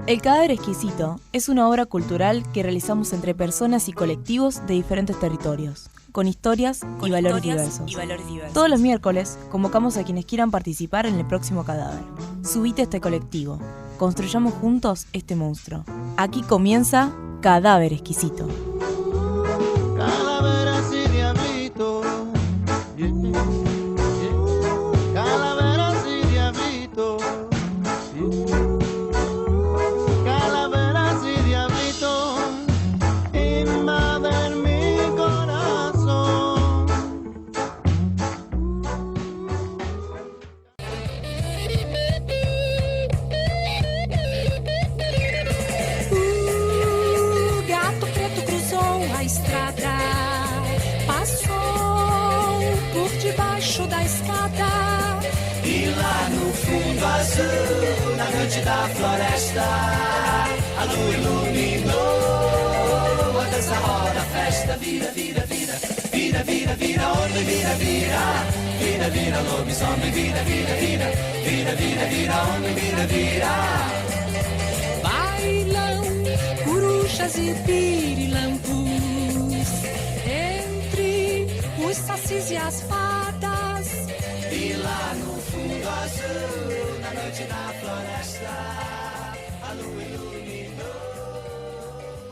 El Cadáver Exquisito es una obra cultural que realizamos entre personas y colectivos de diferentes territorios, con historias y valores diversos. Todos los miércoles convocamos a quienes quieran participar en el próximo Cadáver. Subite a este colectivo. Construyamos juntos este monstruo. Aquí comienza Cadáver Exquisito. Calaveras y diablitos, calaveras y diablitos, calaveras y diablitos, invaden mi corazón. Gato preto cruzou a estrada, passou por debaixo da escada. E lá no fundo azul, na noite da floresta, a lua iluminou a dança, roda, a festa, vira, vira, vira, vira, vira, vira, homem, vira, vira, vira, vira, lobisomem, vira, vira, vira, vira, vira, vira, homem, vira, vira. Bailam corujas e pirilampus entre os sacis e as fadas. E lá no fundo azul, na noite da floresta, a lua iluminou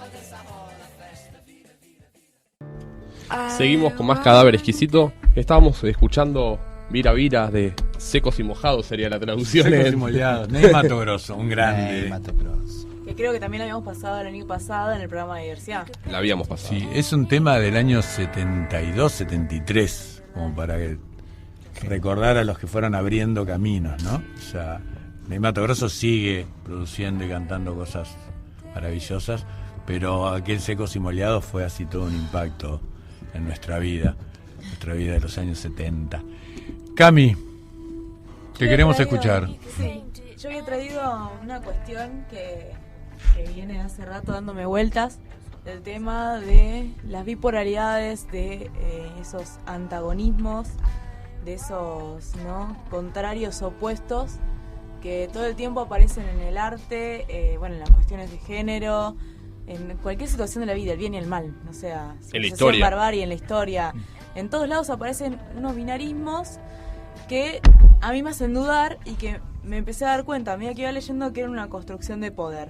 a dança, roda, a festa, vira, vira, vira. Seguimos con más Cadáver Exquisito. Estábamos escuchando Vira Vira de Secos y Mojados, sería la traducción. Secos y Mojados. Ney Mato Grosso, un grande. Mato Grosso. Que creo que también la habíamos pasado el año pasado en el programa de diversidad. La habíamos pasado. Sí, es un tema del año 72, 73, como para que recordar a los que fueron abriendo caminos, ¿no? O sea, Ney Mato Grosso sigue produciendo y cantando cosas maravillosas, pero aquel Secos y Mojados fue así todo un impacto en nuestra vida de los años 70. Cami, te queremos escuchar. Sí, yo había traído una cuestión que viene hace rato dándome vueltas, el tema de las bipolaridades, de esos antagonismos, de esos, ¿no?, contrarios opuestos que todo el tiempo aparecen en el arte, en las cuestiones de género, en cualquier situación de la vida, el bien y el mal, no sea, en la historia, barbarie, en la historia, en todos lados aparecen unos binarismos que a mí me hacen dudar y que me empecé a dar cuenta a medida que iba leyendo que era una construcción de poder.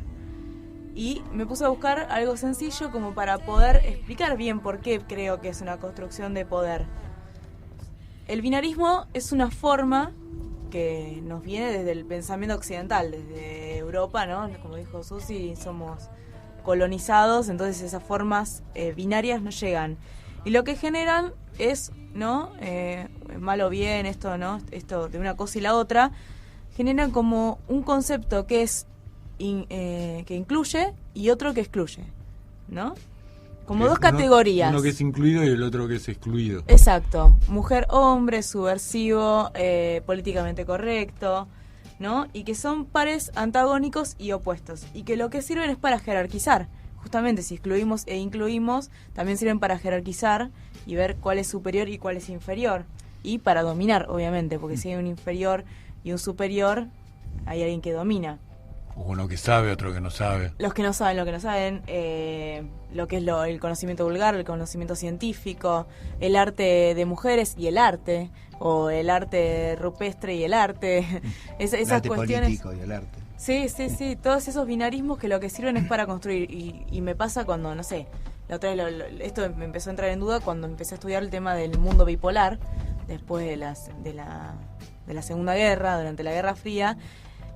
Y me puse a buscar algo sencillo como para poder explicar bien por qué creo que es una construcción de poder. El binarismo es una forma que nos viene desde el pensamiento occidental, desde Europa, ¿no? Como dijo Susi, somos colonizados, entonces esas formas binarias no llegan. Y lo que generan es, ¿no?, mal o bien, esto, ¿no?, esto de una cosa y la otra, generan como un concepto que es que incluye y otro que excluye, ¿no? Como dos categorías. Uno que es incluido y el otro que es excluido. Exacto. Mujer-hombre, subversivo, políticamente correcto, ¿no? Y que son pares antagónicos y opuestos. Y que lo que sirven es para jerarquizar. Justamente, si excluimos e incluimos, también sirven para jerarquizar y ver cuál es superior y cuál es inferior. Y para dominar, obviamente, porque si hay un inferior y un superior, hay alguien que domina. Uno que sabe, otro que no sabe. Los que no saben lo que no saben, lo que es el conocimiento vulgar, el conocimiento científico, el arte de mujeres y el arte, o el arte rupestre y el arte, esas El arte cuestiones. político y el arte. Sí, todos esos binarismos que lo que sirven es para construir. Y me pasa cuando, no sé, la otra vez esto me empezó a entrar en duda cuando empecé a estudiar el tema del mundo bipolar, después de la Segunda Guerra, durante la Guerra Fría.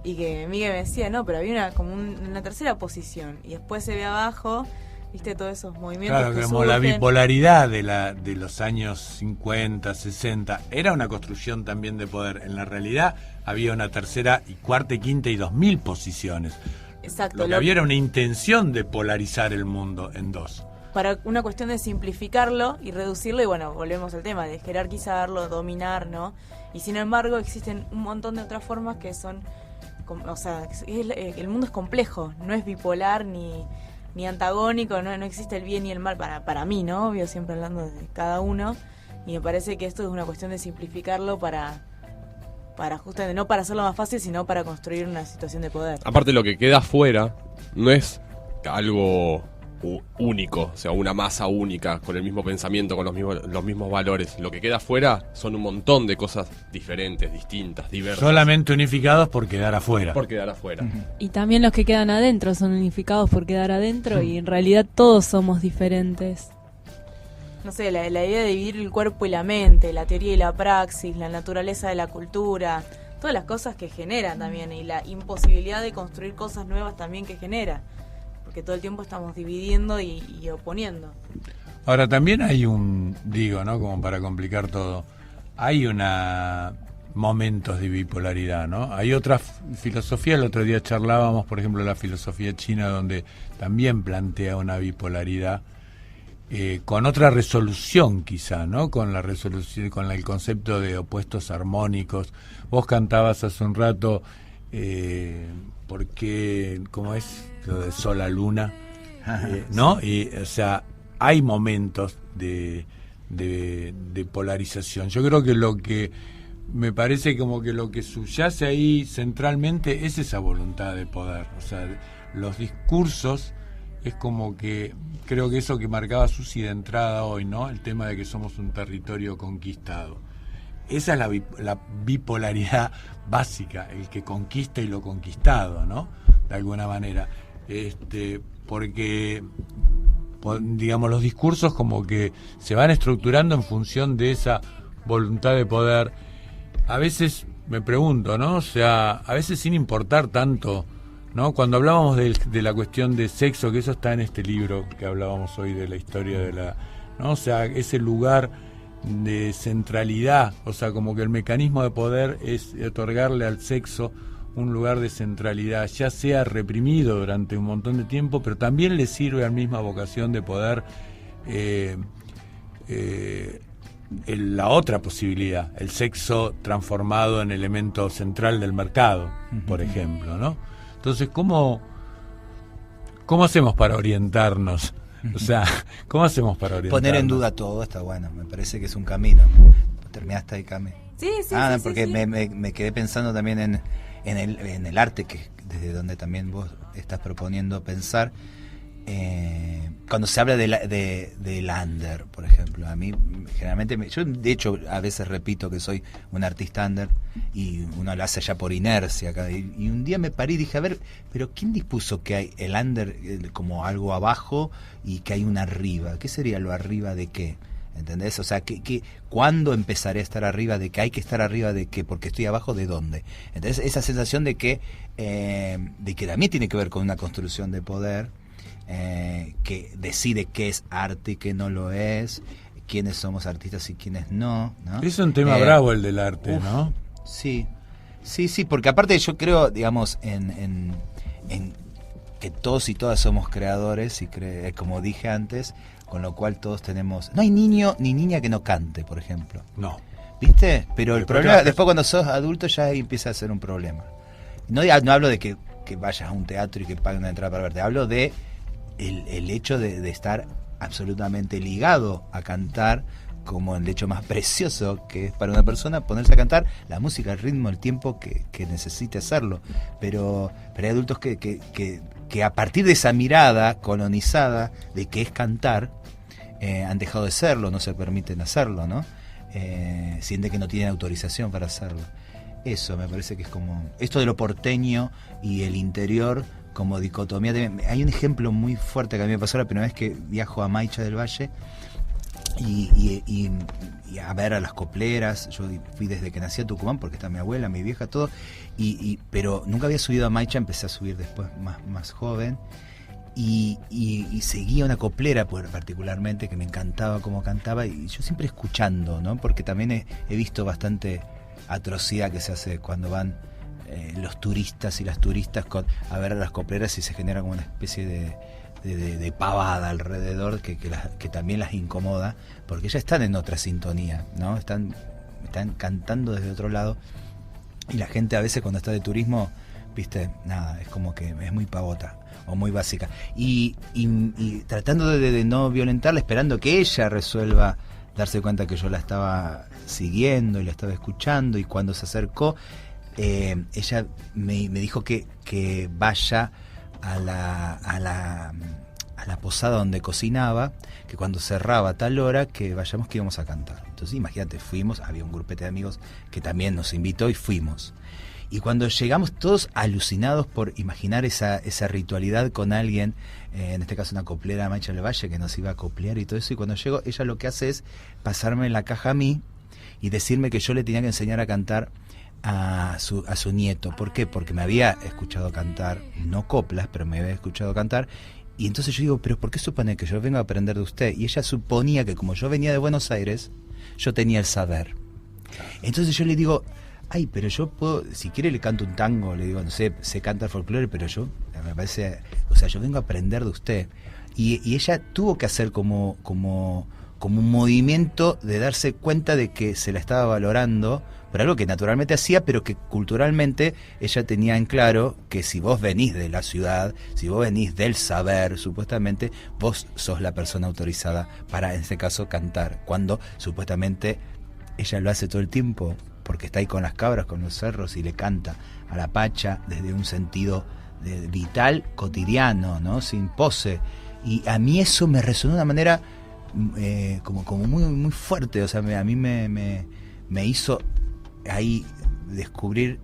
Y que Miguel me decía, no, pero había una tercera posición. Y después se ve abajo, viste, todos esos movimientos. Claro, que como surgen. la bipolaridad de los años 50, 60, era una construcción también de poder. En la realidad había una tercera y cuarta y quinta y 2000 posiciones. Exacto. Lo que había era una intención de polarizar el mundo en dos. Para una cuestión de simplificarlo y reducirlo, y bueno, volvemos al tema de jerarquizarlo, dominar, ¿no? Y sin embargo existen un montón de otras formas que son... O sea, el mundo es complejo, no es bipolar ni antagónico, no existe el bien y el mal para mí, ¿no? Obvio, siempre hablando de cada uno, y me parece que esto es una cuestión de simplificarlo para para justamente no para hacerlo más fácil, sino para construir una situación de poder. Aparte, lo que queda afuera no es algo único, o sea, una masa única, con el mismo pensamiento, con los mismos valores. Lo que queda afuera son un montón de cosas diferentes, distintas, diversas. Solamente unificados por quedar afuera. Por quedar afuera. Y también los que quedan adentro son unificados por quedar adentro y en realidad todos somos diferentes. No sé, la idea de dividir el cuerpo y la mente, la teoría y la praxis, la naturaleza de la cultura, todas las cosas que generan también, y la imposibilidad de construir cosas nuevas también que genera, porque todo el tiempo estamos dividiendo y oponiendo. Ahora también hay ¿no? Como para complicar todo, hay momentos de bipolaridad, ¿no? Hay otra filosofía, el otro día charlábamos, por ejemplo, la filosofía china, donde también plantea una bipolaridad, con otra resolución quizá, ¿no? Con la resolución, con el concepto de opuestos armónicos. Vos cantabas hace un rato, porque, ¿cómo es? Lo de sol a luna, ¿no? Y, o sea, hay momentos de polarización. Yo creo que lo que me parece como que lo que subyace ahí centralmente es esa voluntad de poder. O sea, los discursos es como que creo que eso que marcaba Susi de entrada hoy, ¿no? El tema de que somos un territorio conquistado. Esa es la bipolaridad básica, el que conquista y lo conquistado, ¿no? De alguna manera. Porque, digamos, los discursos como que se van estructurando en función de esa voluntad de poder. A veces me pregunto, ¿no? O sea, a veces sin importar tanto, ¿no? Cuando hablábamos de la cuestión de sexo, que eso está en este libro que hablábamos hoy de la historia de la, ¿no? O sea, ese lugar de centralidad, o sea, como que el mecanismo de poder es otorgarle al sexo un lugar de centralidad, ya sea reprimido durante un montón de tiempo, pero también le sirve a la misma vocación de poder la otra posibilidad, el sexo transformado en elemento central del mercado, por ejemplo, ¿no? Entonces, ¿cómo hacemos para orientarnos? O sea, ¿cómo hacemos para orientarnos? Poner en duda todo está bueno, me parece que es un camino. Terminaste ahí, Cami. Sí, porque sí. Me quedé pensando también en el arte, que desde donde también vos estás proponiendo pensar. Cuando se habla del under, por ejemplo, a mí generalmente, yo de hecho a veces repito que soy un artista under y uno lo hace ya por inercia, y un día me paré y dije, a ver, pero ¿quién dispuso que hay el under como algo abajo y que hay un arriba? ¿Qué sería lo arriba de qué? ¿Entendés? O sea, ¿cuándo empezaré a estar arriba de qué? Hay que estar arriba de qué, porque estoy abajo de dónde. Entonces esa sensación de que también tiene que ver con una construcción de poder, que decide qué es arte y qué no lo es, quiénes somos artistas y quiénes no, ¿no? Es un tema bravo el del arte, ¿no? Sí, porque aparte yo creo, digamos, en que todos y todas somos creadores, y como dije antes, con lo cual todos tenemos... No hay niño ni niña que no cante, por ejemplo. No. ¿Viste? Pero el problema, después cuando sos adulto ya empieza a ser un problema. No hablo de que vayas a un teatro y que pagues una entrada para verte, hablo de el hecho de estar absolutamente ligado a cantar, como el hecho más precioso que es para una persona ponerse a cantar la música, el ritmo, el tiempo que necesite hacerlo. Pero hay adultos que a partir de esa mirada colonizada de qué es cantar, han dejado de serlo, no se permiten hacerlo, ¿no? Sienten que no tienen autorización para hacerlo. Eso me parece que es como esto de lo porteño y el interior como dicotomía. Hay un ejemplo muy fuerte que a mí me pasó la primera vez que viajo a Maicha del Valle y a ver a las copleras. Yo fui desde que nací a Tucumán porque está mi abuela, mi vieja, todo, pero nunca había subido a Maicha, empecé a subir después más joven y seguía una coplera particularmente que me encantaba cómo cantaba, y yo siempre escuchando, ¿no? Porque también he visto bastante atrocidad que se hace cuando van los turistas y las turistas a ver a las copleras, y se genera como una especie de pavada alrededor que también las incomoda, porque ya están en otra sintonía, ¿no? Están cantando desde otro lado, y la gente a veces cuando está de turismo, viste, nada, es como que es muy pavota o muy básica, y tratando de no violentarla, esperando que ella resuelva darse cuenta que yo la estaba siguiendo y la estaba escuchando, y cuando se acercó, ella me dijo que vaya a la posada donde cocinaba, que cuando cerraba a tal hora que vayamos, que íbamos a cantar. Entonces imagínate, fuimos, había un grupete de amigos que también nos invitó y fuimos. Y cuando llegamos todos alucinados por imaginar esa ritualidad con alguien, en este caso una coplera de Maicha del Valle que nos iba a coplear y todo eso, y cuando llego, ella lo que hace es pasarme la caja a mí y decirme que yo le tenía que enseñar a cantar a su nieto. ¿Por qué? Porque me había escuchado cantar, no coplas, pero me había escuchado cantar. Y entonces yo digo, ¿pero por qué supone que yo vengo a aprender de usted? Y ella suponía que como yo venía de Buenos Aires, yo tenía el saber. Entonces yo le digo, ay, pero yo puedo, si quiere le canto un tango, le digo, no sé, sé cantar folclore, pero yo, me parece, o sea, yo vengo a aprender de usted. Y ella tuvo que hacer como un movimiento de darse cuenta de que se la estaba valorando por algo que naturalmente hacía, pero que culturalmente ella tenía en claro que si vos venís de la ciudad, si vos venís del saber, supuestamente, vos sos la persona autorizada para, en este caso, cantar, cuando supuestamente ella lo hace todo el tiempo, porque está ahí con las cabras, con los cerros, y le canta a la pacha desde un sentido vital, cotidiano, ¿no? Sin pose. Y a mí eso me resonó de una manera como muy, muy fuerte. O sea, a mí me hizo ahí descubrir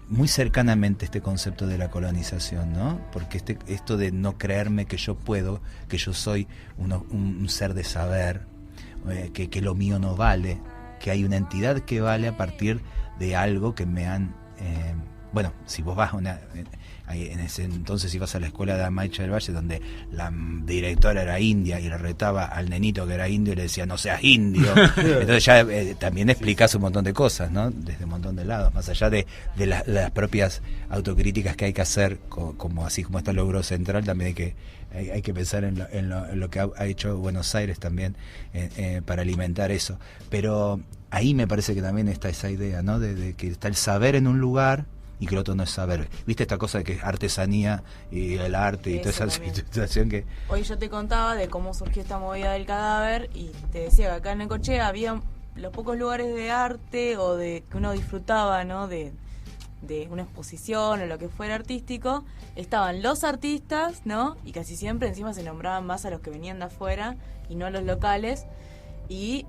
muy cercanamente este concepto de la colonización, ¿no? Porque esto de no creerme que yo puedo, que yo soy un ser de saber, que lo mío no vale, que hay una entidad que vale a partir de algo que me han... bueno, si vos vas en ese entonces ibas a la escuela de Maicha del Valle, donde la directora era india y le retaba al nenito que era indio y le decía, no seas indio. Entonces ya también explicás un montón de cosas, ¿no? Desde un montón de lados, más allá de las propias autocríticas que hay que hacer, como así como está el logro central, también hay que pensar en lo que ha hecho Buenos Aires también para alimentar eso. Pero ahí me parece que también está esa idea, ¿no? De que está el saber en un lugar y que el otro no es saber. ¿Viste esta cosa de que es artesanía y el arte y toda esa situación que... Hoy yo te contaba de cómo surgió esta movida del cadáver y te decía que acá en Necochea había los pocos lugares de arte o de que uno disfrutaba, ¿no? De una exposición o lo que fuera artístico, estaban los artistas, ¿no? Y casi siempre encima se nombraban más a los que venían de afuera y no a los locales. Y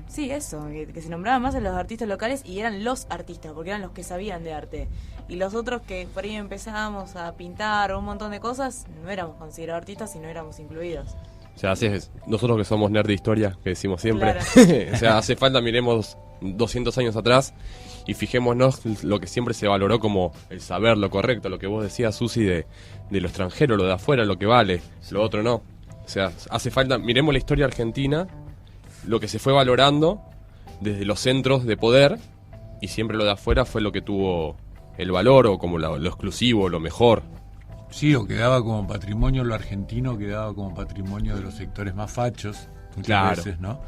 sí, eso, que se nombraban más a los artistas locales y eran los artistas, porque eran los que sabían de arte. Y los otros que por ahí empezábamos a pintar o un montón de cosas, no éramos considerados artistas y no éramos incluidos. O sea, así es, nosotros que somos nerd de historia, que decimos siempre, Claro. o sea, hace falta, miremos 200 años atrás y fijémonos lo que siempre se valoró como el saber, lo correcto, lo que vos decías, Susi, de lo extranjero, lo de afuera, lo que vale, lo otro no. O sea, hace falta, miremos la historia argentina, lo que se fue valorando desde los centros de poder, y siempre lo de afuera fue lo que tuvo el valor o como lo exclusivo, lo mejor. Sí, o quedaba como patrimonio lo argentino, quedaba como patrimonio de los sectores más fachos, muchas Claro. veces, ¿no?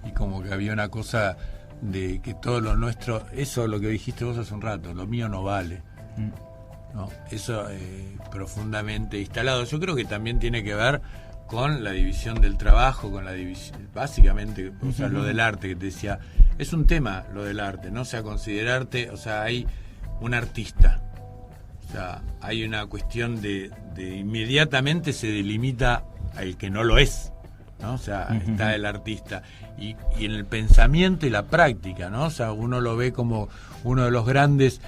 Y como que había una cosa de que todo lo nuestro, eso lo que dijiste vos hace un rato, lo mío no vale, ¿no? Eso profundamente instalado. Yo creo que también tiene que ver con la división del trabajo, con la división, básicamente, o sea, lo del arte que te decía, es un tema lo del arte, ¿no? O sea, considerarte, o sea, hay un artista, o sea, hay una cuestión de inmediatamente se delimita al que no lo es, ¿no? O sea, está el artista y en el pensamiento y la práctica, ¿no? O sea, uno lo ve como uno de los grandes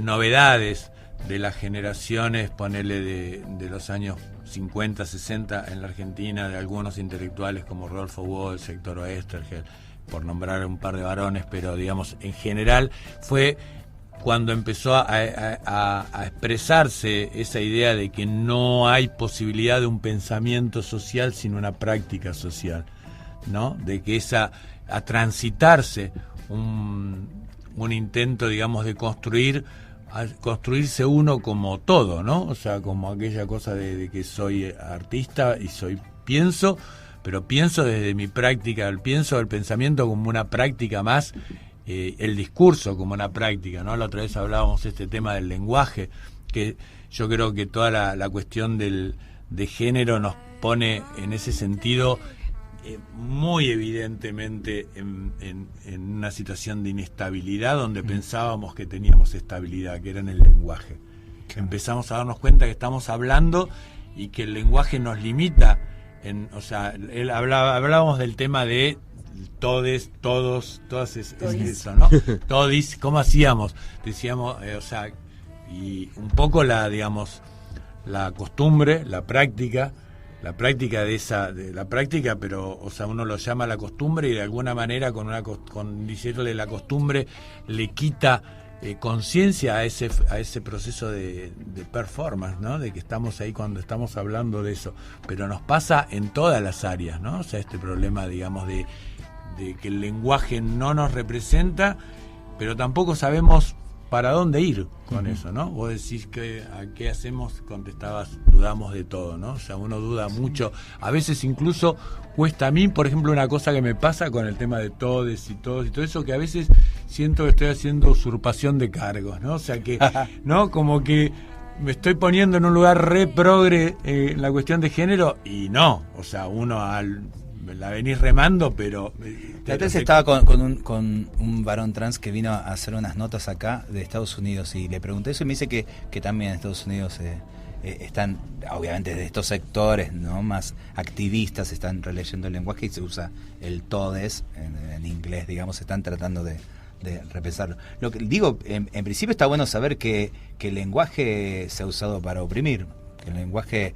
novedades de las generaciones, ponele de los años 50, 60 en la Argentina, de algunos intelectuales como Rodolfo Walsh, Héctor Oesterheld, por nombrar un par de varones, pero digamos, en general fue cuando empezó a expresarse esa idea de que no hay posibilidad de un pensamiento social sin una práctica social, ¿no? De que a transitarse un intento, digamos, de construirse uno como todo, ¿no? O sea, como aquella cosa de que soy artista y pienso, pero pienso desde mi práctica, pienso el pensamiento como una práctica más, el discurso como una práctica, ¿no? La otra vez hablábamos este tema del lenguaje, que yo creo que toda la cuestión de género nos pone en ese sentido muy evidentemente en una situación de inestabilidad donde pensábamos que teníamos estabilidad, que era en el lenguaje. Empezamos a darnos cuenta que estamos hablando y que el lenguaje nos limita. Hablábamos del tema de todes, todos, todas eso, ¿no? Todis, ¿cómo hacíamos? Decíamos, y un poco la costumbre, la práctica de la práctica, pero uno lo llama la costumbre y de alguna manera con diciéndole la costumbre le quita conciencia a ese proceso de performance, ¿no? De que estamos ahí cuando estamos hablando de eso, pero nos pasa en todas las áreas, ¿no? O sea, este problema, digamos, de que el lenguaje no nos representa, pero tampoco sabemos para dónde ir con eso, ¿no? Vos decís que a qué hacemos, contestabas, dudamos de todo, ¿no? O sea, uno duda mucho. A veces incluso cuesta a mí, por ejemplo, una cosa que me pasa con el tema de todes y todos y todo eso, que a veces siento que estoy haciendo usurpación de cargos, ¿no? O sea que, ¿no? Como que me estoy poniendo en un lugar re progre en la cuestión de género y no, o sea, uno la venís remando, pero... Entonces estaba con un varón trans que vino a hacer unas notas acá de Estados Unidos y le pregunté eso y me dice que también en Estados Unidos están, obviamente de estos sectores, ¿no?, más activistas, están releyendo el lenguaje y se usa el todes en inglés, digamos, están tratando de repensarlo. Lo que digo, en principio está bueno saber que el lenguaje se ha usado para oprimir. El lenguaje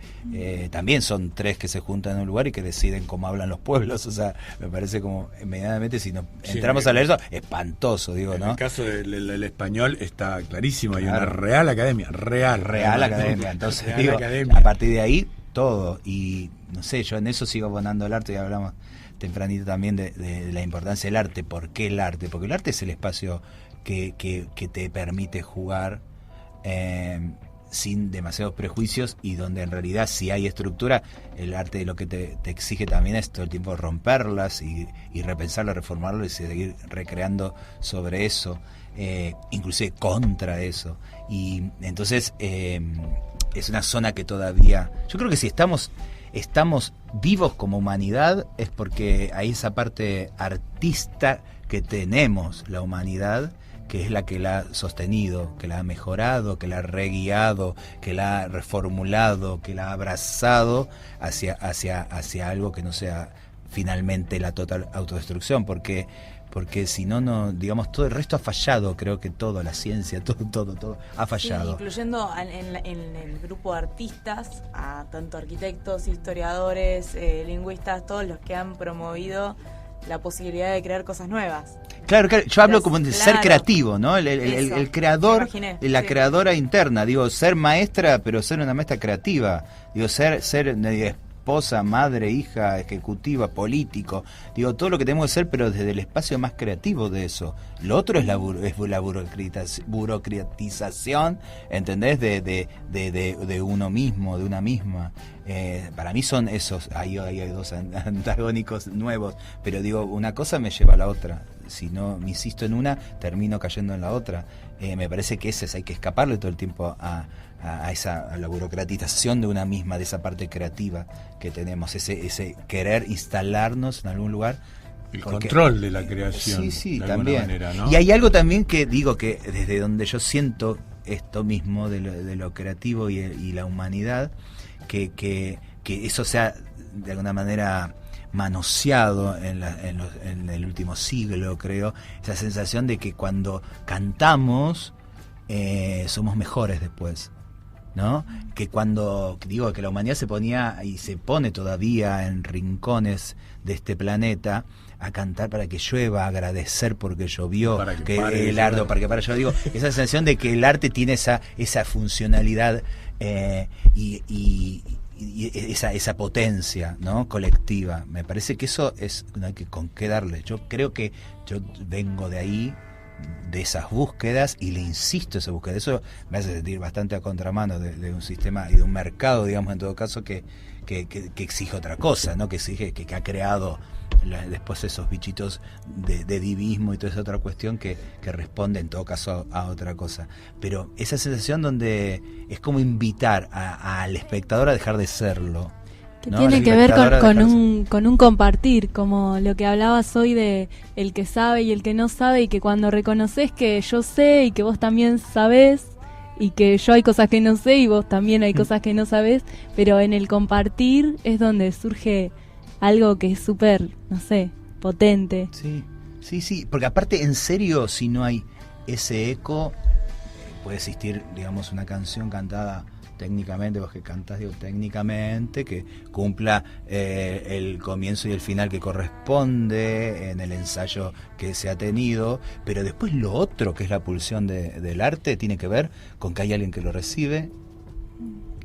también son tres que se juntan en un lugar y que deciden cómo hablan los pueblos. O sea, me parece como inmediatamente, si no entramos a leer eso, espantoso, digo, ¿no? En el caso del español está clarísimo, hay una Real Academia, Real Academia. Entonces, Real digo, Academia. A partir de ahí, todo. Y no sé, yo en eso sigo abonando el arte, y hablamos tempranito también de la importancia del arte. ¿Por qué el arte? Porque el arte es el espacio que te permite jugar sin demasiados prejuicios y donde en realidad si hay estructura, el arte lo que te exige también es todo el tiempo romperlas y repensarlo, reformarlo y seguir recreando sobre eso, inclusive contra eso. Y entonces es una zona que todavía, yo creo que si estamos vivos como humanidad es porque hay esa parte artista que tenemos la humanidad, que es la que la ha sostenido, que la ha mejorado, que la ha reguiado, que la ha reformulado, que la ha abrazado hacia algo que no sea finalmente la total autodestrucción, porque si no, digamos, todo el resto ha fallado. Creo que todo, la ciencia, todo ha fallado. Sí, incluyendo en el grupo de artistas, a tanto arquitectos, historiadores, lingüistas, todos los que han promovido la posibilidad de crear cosas nuevas. Claro, yo hablo como de ser creativo, ¿no? El creador, la creadora interna, digo, ser maestra, pero ser una maestra creativa, digo, ser esposa, madre, hija, ejecutiva, político, digo, todo lo que tenemos que ser, pero desde el espacio más creativo de eso. Lo otro es la burocratización, ¿entendés? De uno mismo, de una misma. Para mí son esos, hay dos antagónicos nuevos, pero digo, una cosa me lleva a la otra. Si no me insisto en una, termino cayendo en la otra. Me parece que hay que escaparle todo el tiempo a la burocratización de una misma, de esa parte creativa que tenemos, ese querer instalarnos en algún lugar. El control de la creación. Sí, de también. Manera, ¿no? Y hay algo también que digo que desde donde yo siento esto mismo de lo creativo y la humanidad, que eso sea de alguna manera manoseado en el último siglo, creo, esa sensación de que cuando cantamos somos mejores después, ¿no? Que cuando digo que la humanidad se ponía y se pone todavía en rincones de este planeta a cantar para que llueva, a agradecer porque llovió, para que el ardo, para que para llover, digo, esa sensación de que el arte tiene esa funcionalidad y esa potencia, ¿no?, colectiva. Me parece que eso no hay que con qué darle. Yo creo que yo vengo de ahí, de esas búsquedas, y le insisto esa búsqueda. Eso me hace sentir bastante a contramano de un sistema y de un mercado, digamos, en todo caso, que exige otra cosa, ¿no? Que exige, que ha creado después esos bichitos de divismo y toda esa otra cuestión que responde en todo caso a otra cosa. Pero esa sensación donde es como invitar al espectador a dejar de serlo. Que ¿no? tiene La que ver espectadora con dejarse. con un compartir, como lo que hablabas hoy de el que sabe y el que no sabe, y que cuando reconoces que yo sé y que vos también sabés, y que yo hay cosas que no sé y vos también hay cosas que no sabés, pero en el compartir es donde surge algo que es súper, no sé, potente. Sí, porque aparte, en serio, si no hay ese eco, puede existir, digamos, una canción cantada técnicamente, vos que cantás, digo, técnicamente, que cumpla el comienzo y el final que corresponde en el ensayo que se ha tenido, pero después lo otro, que es la pulsión del arte, tiene que ver con que hay alguien que lo recibe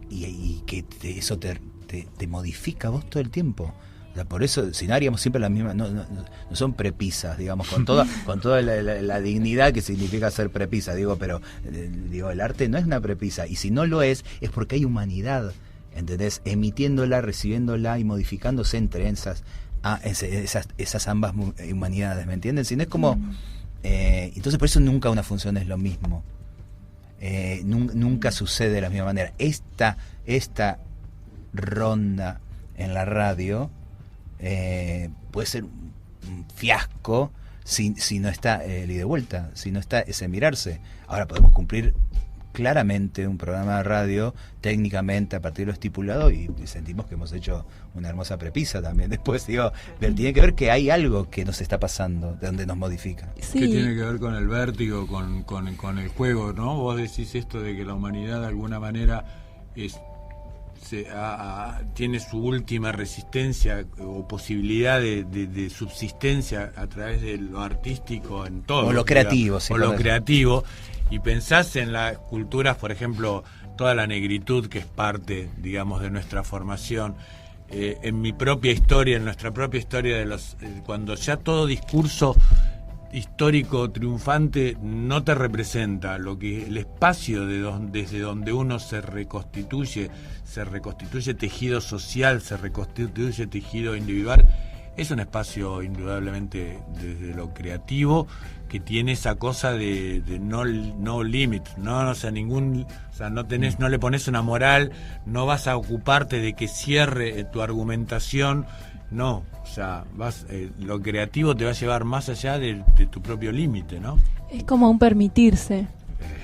y que eso te modifica a vos todo el tiempo. O sea, por eso, si no haríamos siempre la misma, no son prepisas, digamos, con toda la dignidad que significa ser prepisa, digo, pero digo, el arte no es una prepisa, y si no lo es porque hay humanidad, ¿entendés? Emitiéndola, recibiéndola y modificándose entre esas ambas humanidades, ¿me entienden? Si no es como, entonces por eso nunca una función es lo mismo, nunca sucede de la misma manera. Esta ronda en la radio puede ser un fiasco si no está el ida y de vuelta, si no está ese mirarse. Ahora podemos cumplir claramente un programa de radio técnicamente a partir de lo estipulado y sentimos que hemos hecho una hermosa prepisa también. Después digo, pero tiene que ver que hay algo que nos está pasando, de donde nos modifica. Sí. Que tiene que ver con el vértigo, con el juego, ¿no? Vos decís esto de que la humanidad de alguna manera tiene su última resistencia o posibilidad de subsistencia a través de lo artístico en todo. O lo creativo. O lo creativo. Y pensás en las culturas, por ejemplo, toda la negritud que es parte, digamos, de nuestra formación. En mi propia historia, en nuestra propia historia, cuando ya todo discurso histórico triunfante no te representa, lo que el espacio desde donde uno se reconstituye tejido social, se reconstituye tejido individual, es un espacio indudablemente desde lo creativo que tiene esa cosa de no limit, no le pones una moral, no vas a ocuparte de que cierre tu argumentación. No, o sea, lo creativo te va a llevar más allá de tu propio límite, ¿no? Es como un permitirse.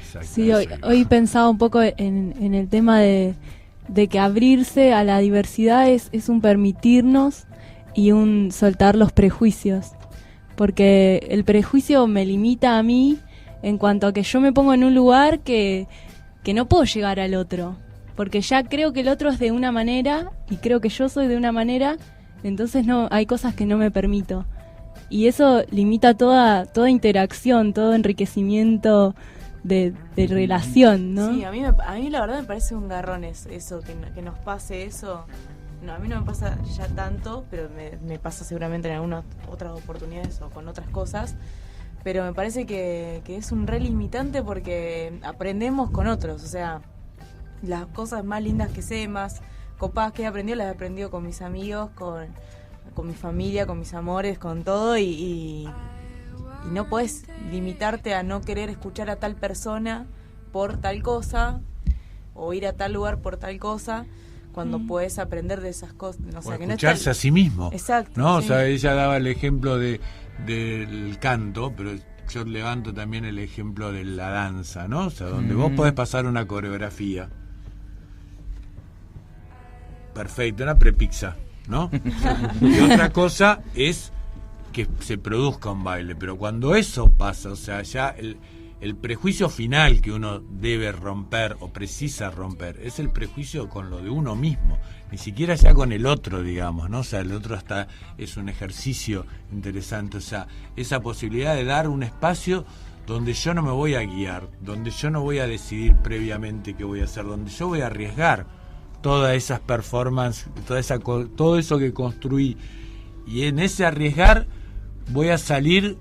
Exacto. Sí, hoy pensaba un poco en el tema de que abrirse a la diversidad es un permitirnos y un soltar los prejuicios. Porque el prejuicio me limita a mí en cuanto a que yo me pongo en un lugar que no puedo llegar al otro. Porque ya creo que el otro es de una manera y creo que yo soy de una manera. Entonces hay cosas que no me permito. Y eso limita toda interacción, todo enriquecimiento de relación, ¿no? Sí, a mí la verdad me parece un garrón eso, que nos pase eso. No, a mí no me pasa ya tanto, pero me pasa seguramente en algunas otras oportunidades o con otras cosas. Pero me parece que es un re limitante porque aprendemos con otros. O sea, las cosas más lindas que sé, más copadas que he aprendido, las he aprendido con mis amigos, con mi familia, con mis amores, con todo, y no puedes limitarte a no querer escuchar a tal persona por tal cosa o ir a tal lugar por tal cosa cuando puedes aprender de esas cosas. O sea, que escucharse no a sí mismo. Exacto. ¿No? Sí. O sea, ella daba el ejemplo del canto, pero yo levanto también el ejemplo de la danza, ¿no? O sea, donde vos podés pasar una coreografía. Perfecto, una prepizza, ¿no? Y otra cosa es que se produzca un baile, pero cuando eso pasa, o sea, ya el prejuicio final que uno debe romper o precisa romper es el prejuicio con lo de uno mismo, ni siquiera ya con el otro, digamos, ¿no? O sea, el otro hasta es un ejercicio interesante, o sea, esa posibilidad de dar un espacio donde yo no me voy a guiar, donde yo no voy a decidir previamente qué voy a hacer, donde yo voy a arriesgar todas esas performances, todo eso que construí, y en ese arriesgar voy a salir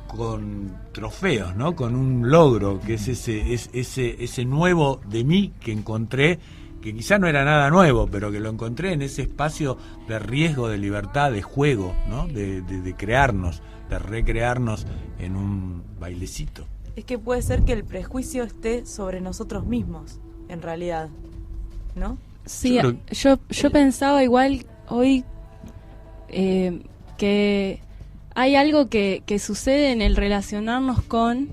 con trofeos, ¿no? Con un logro, que es ese nuevo de mí que encontré, que quizá no era nada nuevo, pero que lo encontré en ese espacio de riesgo, de libertad, de juego, ¿no? De crearnos, de recrearnos en un bailecito. Es que puede ser que el prejuicio esté sobre nosotros mismos, en realidad, ¿no? Sí, yo pensaba igual hoy que hay algo que sucede en el relacionarnos con,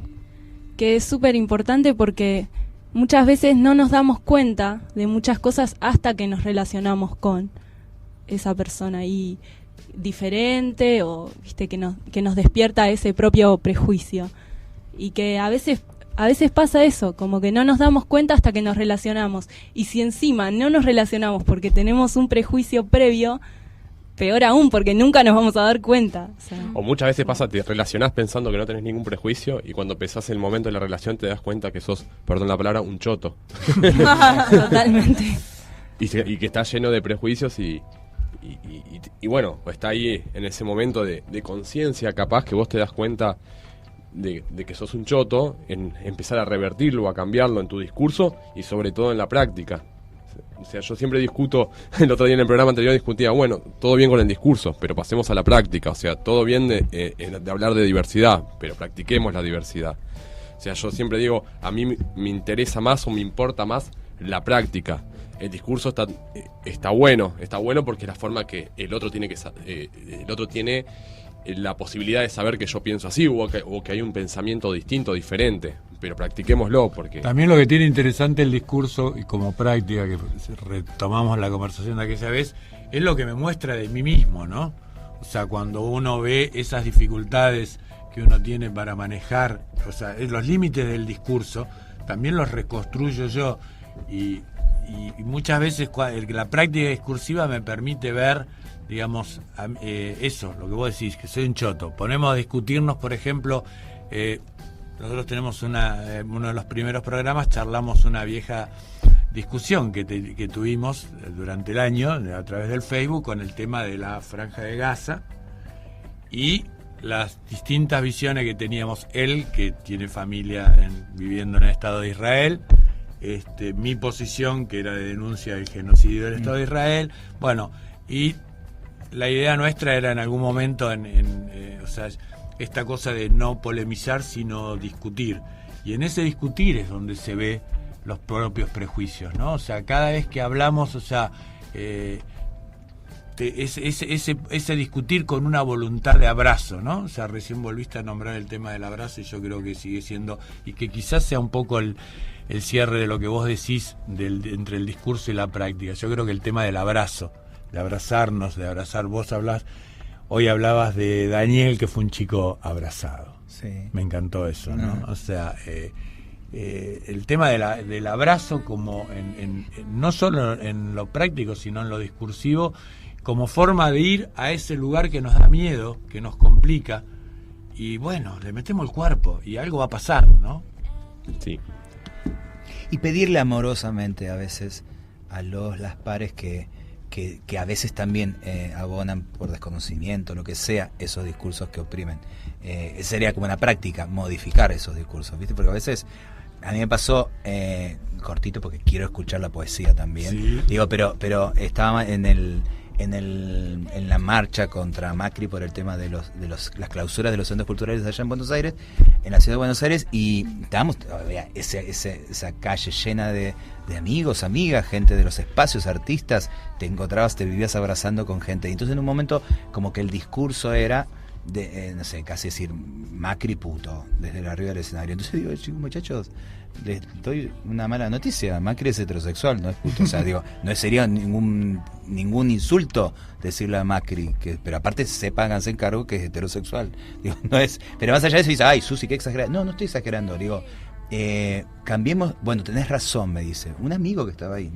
que es súper importante porque muchas veces no nos damos cuenta de muchas cosas hasta que nos relacionamos con esa persona y diferente o viste que nos despierta ese propio prejuicio y que a veces pasa eso, como que no nos damos cuenta hasta que nos relacionamos y si encima no nos relacionamos porque tenemos un prejuicio previo, peor aún porque nunca nos vamos a dar cuenta. O muchas veces pasa, te relacionás pensando que no tenés ningún prejuicio y cuando empezás el momento de la relación te das cuenta que sos, perdón la palabra, un choto. Totalmente. Y que está lleno de prejuicios y bueno, está ahí en ese momento de conciencia capaz que vos te das cuenta de que sos un choto, en empezar a revertirlo, a cambiarlo en tu discurso y sobre todo en la práctica. O sea, yo siempre discuto, el otro día en el programa anterior discutía, bueno, todo bien con el discurso, pero pasemos a la práctica. O sea, todo bien de hablar de diversidad, pero practiquemos la diversidad. O sea, yo siempre digo, a mí me interesa más o me importa más la práctica. El discurso está bueno porque es la forma que el otro tiene el otro tiene la posibilidad de saber que yo pienso así o que hay un pensamiento distinto, diferente, pero practiquémoslo porque... También lo que tiene interesante el discurso y como práctica, que retomamos la conversación de aquella vez, es lo que me muestra de mí mismo, ¿no? O sea, cuando uno ve esas dificultades que uno tiene para manejar, o sea, los límites del discurso, también los reconstruyo yo y muchas veces la práctica discursiva me permite ver, digamos, eso, lo que vos decís, que soy un choto. Ponemos a discutirnos, por ejemplo, nosotros tenemos uno de los primeros programas, charlamos una vieja discusión que tuvimos durante el año a través del Facebook con el tema de la Franja de Gaza y las distintas visiones que teníamos. Él, que tiene familia viviendo en el Estado de Israel, mi posición, que era de denuncia del genocidio del Estado de Israel, bueno, y la idea nuestra era en algún momento, o sea, esta cosa de no polemizar, sino discutir. Y en ese discutir es donde se ve los propios prejuicios, ¿no? O sea, cada vez que hablamos, o sea, ese discutir con una voluntad de abrazo, ¿no? O sea, recién volviste a nombrar el tema del abrazo y yo creo que sigue siendo, y que quizás sea un poco el cierre de lo que vos decís entre el discurso y la práctica. Yo creo que el tema del abrazo, de abrazarnos, de abrazar, hoy hablabas de Daniel, que fue un chico abrazado. Sí. Me encantó eso, ¿no? O sea, el tema del abrazo como no solo en lo práctico, sino en lo discursivo, como forma de ir a ese lugar que nos da miedo, que nos complica, y bueno, le metemos el cuerpo y algo va a pasar, ¿no? Sí. Y pedirle amorosamente a veces a las pares que a veces también abonan por desconocimiento, lo que sea, esos discursos que oprimen. Sería como una práctica modificar esos discursos, ¿viste? Porque a veces a mí me pasó, cortito porque quiero escuchar la poesía también, sí. Digo, pero estaba en la marcha contra Macri por el tema de las clausuras de los centros culturales allá en Buenos Aires, en la ciudad de Buenos Aires, y estábamos, esa calle llena de amigos, amigas, gente de los espacios, artistas, te encontrabas, te vivías abrazando con gente, y entonces en un momento como que el discurso era de, no sé, casi decir Macri puto, desde el arriba del escenario. Entonces digo, chicos, muchachos, les doy una mala noticia, Macri es heterosexual, no es puto. O sea, digo, no sería ningún insulto decirle a Macri, pero aparte háganse en cargo que es heterosexual. Digo, no es, pero más allá de eso dice, ay, Susi, qué exagerada. No estoy exagerando, digo, cambiemos, bueno, tenés razón, me dice, un amigo que estaba ahí,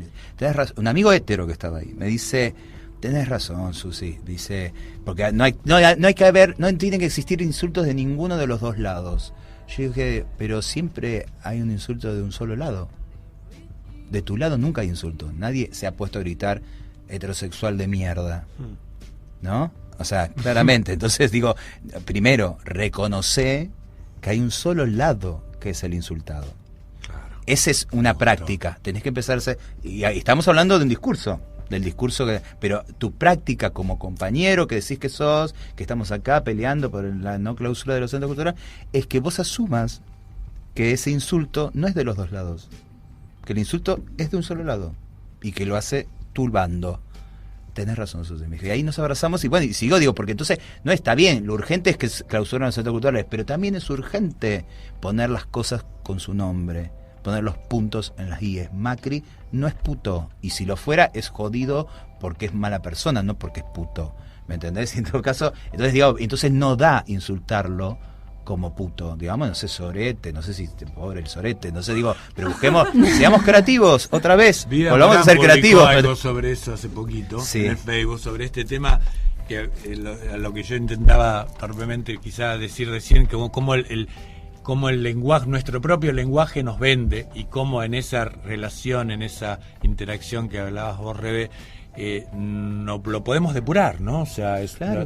un amigo hetero que estaba ahí, me dice, tenés razón, Susi, dice, porque no hay que haber, no tienen que existir insultos de ninguno de los dos lados. Yo dije, pero siempre hay un insulto de un solo lado. De tu lado nunca hay insulto. Nadie se ha puesto a gritar heterosexual de mierda, ¿no? O sea, claramente. Entonces digo, primero, reconoce que hay un solo lado que es el insultado. Claro. Esa es una práctica. Tenés que empezarse, y estamos hablando de un discurso. Del discurso pero tu práctica como compañero que decís que sos, que estamos acá peleando por la no clausura de los centros culturales, es que vos asumas que ese insulto no es de los dos lados, que el insulto es de un solo lado. y que lo hace turbando. Tenés razón, Susi, me dijo. Y ahí nos abrazamos y bueno, y sigo, digo, porque entonces no está bien, lo urgente es que clausuran los centros culturales, pero también es urgente poner las cosas con su nombre, poner los puntos en las IES. Macri no es puto, y si lo fuera es jodido porque es mala persona, no porque es puto, ¿me entendés? Y en todo caso, entonces digo, entonces no da insultarlo como puto, digamos, no sé, sorete, no sé si pobre el sorete, no sé, digo, pero busquemos, seamos creativos, otra vez, volvamos a ser creativos. Algo sobre eso hace poquito, sí, en el Facebook, sobre este tema, que a lo que yo intentaba torpemente quizá decir recién, que como el lenguaje, nuestro propio lenguaje nos vende, y cómo en esa relación, en esa interacción que hablabas vos, Rebe, no lo podemos depurar, ¿no? O sea, es claro.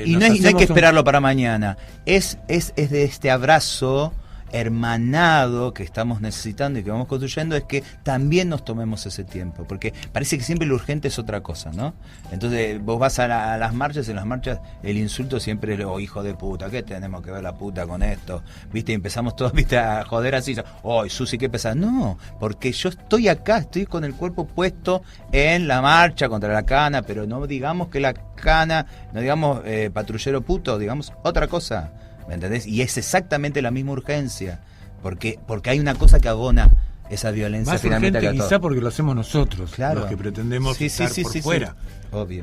Y no hay que esperarlo para mañana. Es de este abrazo hermanado que estamos necesitando y que vamos construyendo, es que también nos tomemos ese tiempo, porque parece que siempre lo urgente es otra cosa, ¿no? Entonces vos vas a las marchas, en las marchas el insulto siempre es, oh, hijo de puta, ¿qué tenemos que ver la puta con esto? ¿Viste? Y empezamos todos, ¿viste? A joder así, oh, Susi, ¿qué pasa? No, porque yo estoy acá, estoy con el cuerpo puesto en la marcha contra la cana, pero no digamos que la cana, no digamos patrullero puto, digamos otra cosa. ¿Me entendés? Y es exactamente la misma urgencia, porque hay una cosa que abona esa violencia más finalmente urgente a todo. Quizá porque lo hacemos nosotros, claro, los que pretendemos estar por fuera. Obvio.